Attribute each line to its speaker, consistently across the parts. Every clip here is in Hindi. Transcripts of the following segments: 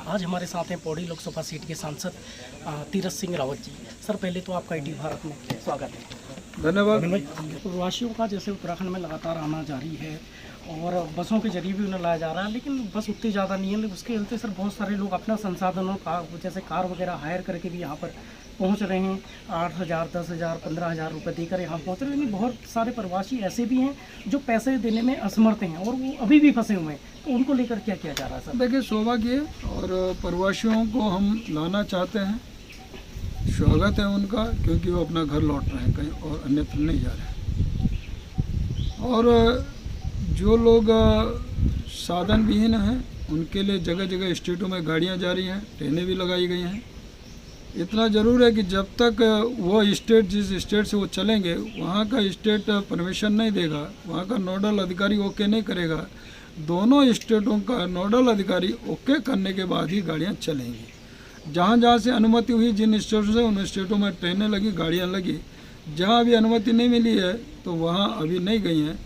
Speaker 1: आज हमारे साथ हैं पौड़ी लोकसभा सीट के सांसद तीरथ सिंह रावत जी। सर पहले तो आपका ITV भारत में स्वागत है।
Speaker 2: धन्यवाद।
Speaker 1: प्रवासियों का जैसे उत्तराखंड में लगातार आना जारी है और बसों के जरिए भी उन्हें लाया जा रहा है, लेकिन बस उतनी ज़्यादा नहीं है। उसके चलते सर बहुत सारे लोग अपना संसाधनों का जैसे कार वगैरह हायर करके भी यहाँ पर पहुँच रहे हैं। 8,000, 10,000, 15,000 रुपये देकर यहाँ पहुँच रहे हैं। लेकिन बहुत सारे प्रवासी ऐसे भी हैं जो पैसे देने में असमर्थ हैं और वो अभी भी फंसे हुए हैं, तो उनको लेकर क्या किया जा रहा है सर?
Speaker 2: देखिए, सौभाग्य और प्रवासियों को हम लाना चाहते हैं, स्वागत है उनका, क्योंकि वो अपना घर लौट रहे हैं, कहीं और अन्यत्र नहीं जा रहे हैं। और जो लोग साधन विहीन हैं उनके लिए जगह जगह स्टेटों में गाड़ियां जा रही हैं, ट्रेनें भी लगाई गई हैं। इतना ज़रूर है कि जब तक वो स्टेट जिस स्टेट से वो चलेंगे वहाँ का स्टेट परमिशन नहीं देगा, वहाँ का नोडल अधिकारी ओके नहीं करेगा, दोनों स्टेटों का नोडल अधिकारी ओके करने के बाद ही गाड़ियाँ चलेंगी। जहाँ जहाँ से अनुमति हुई, जिन स्टेटों से, उन स्टेटों में ट्रेनें लगी, गाड़ियाँ लगी। जहाँ अभी अनुमति नहीं मिली है तो वहाँ अभी नहीं गई हैं,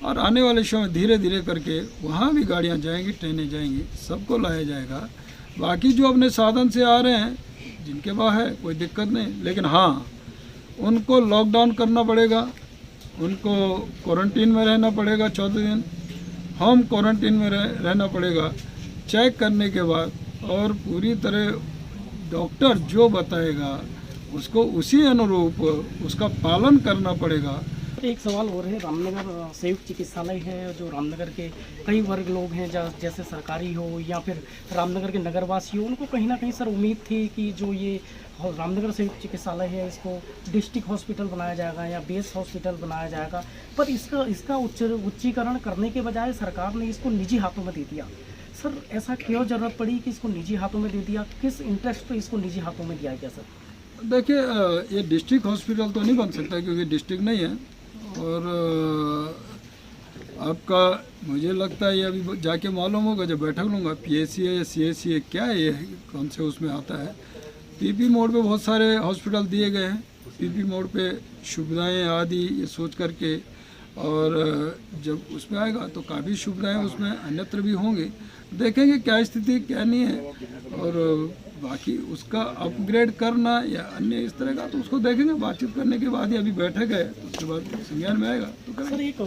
Speaker 2: और आने वाले समय में धीरे धीरे करके वहाँ भी गाड़ियाँ जाएंगी, ट्रेनें जाएंगी, सबको लाया जाएगा। बाकी जो अपने साधन से आ रहे हैं, जिनके पास है, कोई दिक्कत नहीं, लेकिन हाँ, उनको लॉकडाउन करना पड़ेगा, उनको क्वारंटीन में रहना पड़ेगा, 14 दिन होम क्वारंटीन में रहना पड़ेगा, चेक करने के बाद, और पूरी तरह डॉक्टर जो बताएगा उसको उसी अनुरूप उसका पालन करना पड़ेगा।
Speaker 1: एक सवाल और है, रामनगर संयुक्त चिकित्सालय है जो रामनगर के कई वर्ग लोग हैं, जैसे सरकारी हो या फिर रामनगर के नगरवासी हो, उनको कहीं ना कहीं सर उम्मीद थी कि जो ये रामनगर संयुक्त चिकित्सालय है इसको डिस्ट्रिक्ट हॉस्पिटल बनाया जाएगा या बेस हॉस्पिटल बनाया जाएगा, पर इसका उच्चीकरण करने के बजाय सरकार ने इसको निजी हाथों में दे दिया। सर ऐसा क्यों ज़रूरत पड़ी कि इसको निजी हाथों में दे दिया? किस इंटरेस्ट पे इसको निजी हाथों में दिया गया सर?
Speaker 2: देखिए, ये डिस्ट्रिक्ट हॉस्पिटल तो नहीं बन सकता क्योंकि डिस्ट्रिक्ट नहीं है, और आपका मुझे लगता है ये अभी जाके मालूम होगा जब बैठक लूँगा, PHC है या CHC है, क्या है ये, कौन से उसमें आता है। PP मोड पे बहुत सारे हॉस्पिटल दिए गए हैं, PP मोड पे सुविधाएं आदि ये सोच करके, और जब उसमें आएगा तो काफ़ी सुविधाएं उसमें अन्यत्र भी होंगी। देखेंगे क्या स्थिति क्या नहीं है, और बाकी उसका अपग्रेड करना या अन्य इस तरह का तो उसको देखेंगे, बातचीत करने के बाद ही, अभी बैठक है तो उसके बाद संज्ञान में आएगा तो करेंगे।
Speaker 1: सर एक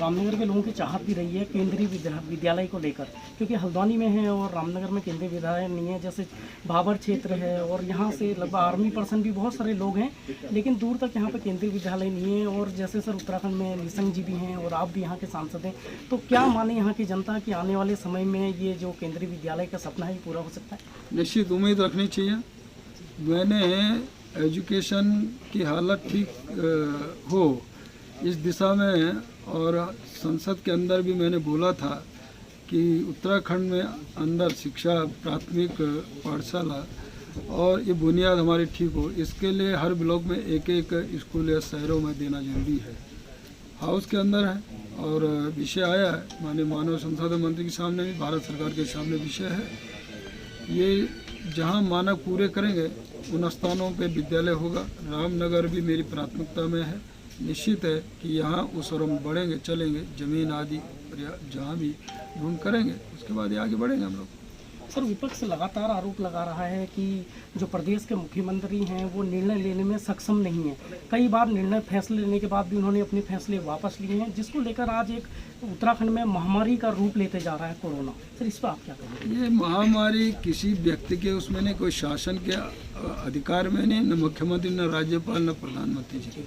Speaker 1: रामनगर के लोगों की चाहत भी रही है केंद्रीय विद्यालय को लेकर, क्योंकि हल्द्वानी में है और रामनगर में केंद्रीय विद्यालय नहीं है। जैसे भाबर क्षेत्र है और यहाँ से लगभग आर्मी पर्सन भी बहुत सारे लोग हैं, लेकिन दूर तक यहाँ पर केंद्रीय विद्यालय नहीं है। और जैसे सर उत्तराखंड में निशंक जी भी हैं और आप भी यहाँ के सांसद हैं, तो क्या माने यहाँ की जनता कि आने वाले समय में ये जो केंद्रीय विद्यालय का सपना है पूरा हो सकता है?
Speaker 2: निश्चित उम्मीद रखनी चाहिए। मैंने एजुकेशन की हालत ठीक हो इस दिशा में, और संसद के अंदर भी मैंने बोला था कि उत्तराखंड में अंदर शिक्षा, प्राथमिक पाठशाला और ये बुनियाद हमारी ठीक हो, इसके लिए हर ब्लॉक में एक एक स्कूल या शहरों में देना जरूरी है। हाउस के अंदर है और विषय आया है, माननीय मानव संसाधन मंत्री के सामने भी, भारत सरकार के सामने विषय है। ये जहां मानक पूरे करेंगे उन स्थानों पे विद्यालय होगा। रामनगर भी मेरी प्राथमिकता में है। निश्चित है कि यहाँ उस ओर हम बढ़ेंगे, चलेंगे, जमीन आदि जहाँ भी ढूंढ करेंगे उसके बाद ये आगे बढ़ेंगे हम लोग।
Speaker 1: सर विपक्ष लगातार आरोप लगा रहा है कि जो प्रदेश के मुख्यमंत्री हैं वो निर्णय लेने में सक्षम नहीं है। कई बार फैसले लेने के बाद भी उन्होंने अपने फैसले वापस लिए हैं, जिसको लेकर आज एक उत्तराखंड में महामारी का रूप लेते जा रहा है कोरोना। सर इस पर आप क्या कहेंगे?
Speaker 2: ये महामारी किसी व्यक्ति के उसमें नहीं, कोई शासन के अधिकार में नहीं, न मुख्यमंत्री, न राज्यपाल, न प्रधानमंत्री जी के।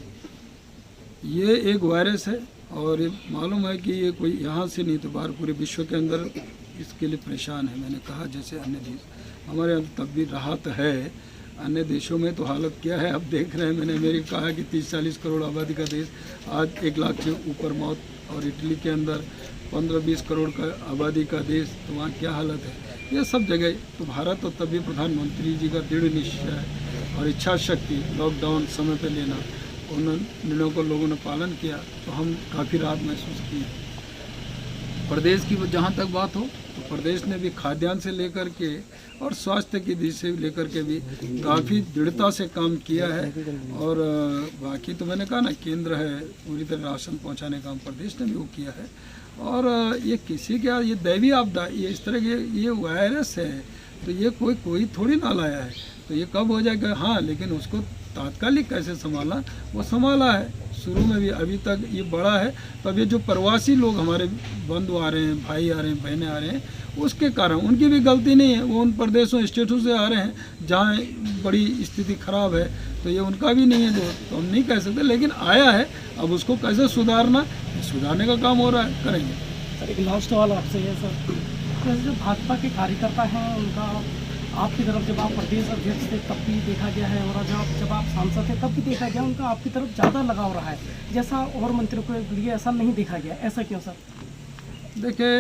Speaker 2: ये एक वायरस है और ये मालूम है कि ये कोई यहाँ से नहीं तो बाहर पूरे विश्व के अंदर इसके लिए परेशान है। मैंने कहा जैसे अन्य देश, हमारे यहाँ तब भी राहत है, अन्य देशों में तो हालत क्या है अब देख रहे हैं। मैंने अमेरिका कहा कि 30-40 करोड़ आबादी का देश, आज 1 लाख से ऊपर मौत, और इटली के अंदर 15-20 करोड़ का आबादी का देश, तो वहाँ क्या हालत है। ये सब जगह तो भारत, तो तभी प्रधानमंत्री जी का दृढ़ निश्चय है और इच्छा शक्ति, लॉकडाउन समय पर लेना, उन निर्णयों को लोगों ने पालन किया तो हम काफ़ी राहत महसूस की। प्रदेश की जहाँ तक बात हो तो प्रदेश ने भी खाद्यान्न से लेकर के और स्वास्थ्य की दृष्टि से लेकर के भी काफ़ी दृढ़ता से काम किया है। और बाकी तो मैंने कहा ना, केंद्र है, पूरी तरह राशन पहुंचाने का काम प्रदेश ने भी वो किया है। और ये किसी क्या, ये दैवीय आपदा, ये इस तरह के ये वायरस है, तो ये कोई थोड़ी ना लाया है, तो ये कब हो जाएगा। हाँ, लेकिन उसको तात्कालिक कैसे संभाला, वो संभाला है शुरू में भी, अभी तक ये बड़ा है। तो अब ये जो प्रवासी लोग हमारे बंधु आ रहे हैं, भाई आ रहे हैं, बहनें आ रहे हैं, उसके कारण उनकी भी गलती नहीं है, वो उन प्रदेशों स्टेटों से आ रहे हैं जहाँ बड़ी स्थिति खराब है, तो ये उनका भी नहीं है दोष, तो हम नहीं कह सकते। लेकिन आया है, अब उसको कैसे सुधारने का काम हो रहा है, करेंगे।
Speaker 1: सर एक लास्ट सवाल आपसे है सर, तो जो भाजपा के कार्यकर्ता हैं उनका आपकी तरफ, जब आप प्रदेश अध्यक्ष थे तब भी देखा गया है, और जब आप सांसद थे तब भी देखा गया, उनका आपकी तरफ ज़्यादा लगाव रहा है, जैसा और मंत्रियों के लिए ऐसा नहीं देखा गया, ऐसा क्यों सर?
Speaker 2: देखिए,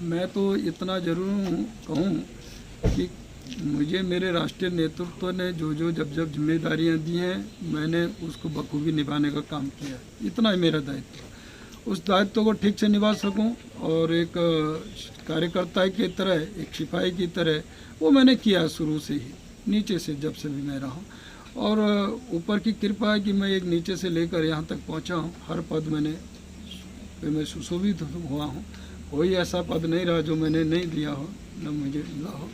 Speaker 2: मैं तो इतना ज़रूर कहूँ कि मुझे मेरे राष्ट्रीय नेतृत्व ने जो जब जिम्मेदारियां दी हैं, मैंने उसको बखूबी निभाने का काम किया, इतना ही मेरा दायित्व। उस दायित्व को ठीक से निभा सकूं और एक कार्यकर्ता की तरह, एक सिपाही की तरह वो मैंने किया शुरू से ही, नीचे से जब से भी मैं रहा हूँ। और ऊपर की कृपा है कि मैं एक नीचे से लेकर यहाँ तक पहुँचा हूँ। हर पद मैं सुशोभित हुआ हूँ, कोई ऐसा पद नहीं रहा जो मैंने नहीं दिया हो, न मुझे मिला हो।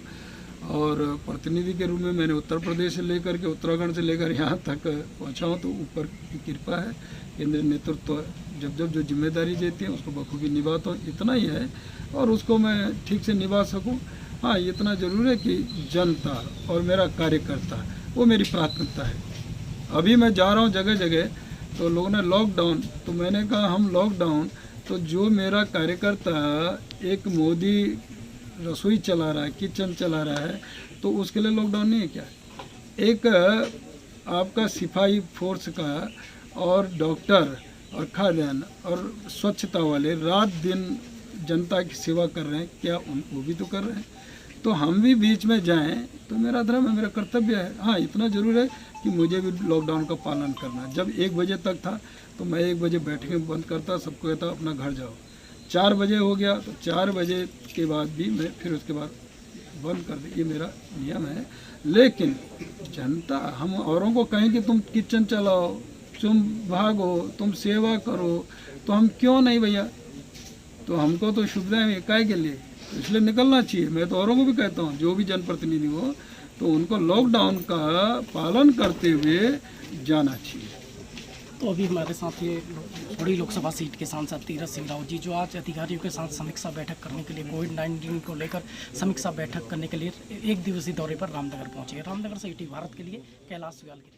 Speaker 2: और प्रतिनिधि के रूप में मैंने उत्तर प्रदेश से लेकर के, उत्तराखंड से लेकर यहाँ तक पहुँचा हूँ, तो ऊपर की कृपा है। केंद्रीय नेतृत्व जब जो जिम्मेदारी देती है उसको बखूबी निभाता हूँ, इतना ही है, और उसको मैं ठीक से निभा सकूँ। हाँ, इतना ज़रूर है कि जनता और मेरा कार्यकर्ता वो मेरी प्राथमिकता है। अभी मैं जा रहा हूँ जगह जगह, तो लोगों ने लॉकडाउन, तो मैंने कहा हम लॉकडाउन, तो जो मेरा कार्यकर्ता एक मोदी रसोई चला रहा है, किचन चला रहा है, तो उसके लिए लॉकडाउन नहीं है क्या? एक आपका सिपाही फोर्स का और डॉक्टर और खाद्यान्न और स्वच्छता वाले रात दिन जनता की सेवा कर रहे हैं, क्या वो भी तो कर रहे हैं? तो हम भी बीच में जाएं तो मेरा धर्म है, मेरा कर्तव्य है। हाँ, इतना ज़रूर है कि मुझे भी लॉकडाउन का पालन करना है। जब 1 बजे तक था तो मैं 1 बजे बैठके बंद करता, सबको कहता अपना घर जाओ। 4 बजे हो गया तो 4 बजे के बाद भी मैं फिर उसके बाद बंद कर दी, ये मेरा नियम है। लेकिन जनता, हम औरों को कहें कि तुम किचन चलाओ, तुम भागो, तुम सेवा करो, तो हम क्यों नहीं भैया? तो हमको तो सुविधाएं काय के लिए, तो इसलिए निकलना चाहिए। मैं तो औरों को भी कहता हूँ, जो भी जनप्रतिनिधि हो, तो उनको लॉकडाउन का पालन करते हुए जाना चाहिए।
Speaker 1: तो अभी हमारे साथ ये बड़ी लोकसभा सीट के सांसद तीरथ सिंह रावत जी, जो आज अधिकारियों के साथ समीक्षा बैठक करने के लिए, कोविड-19 को लेकर समीक्षा बैठक करने के लिए 1 दिवसीय दौरे पर रामनगर पहुंचे। रामनगर से ईटीवी भारत के लिए कैलाश सुयाल की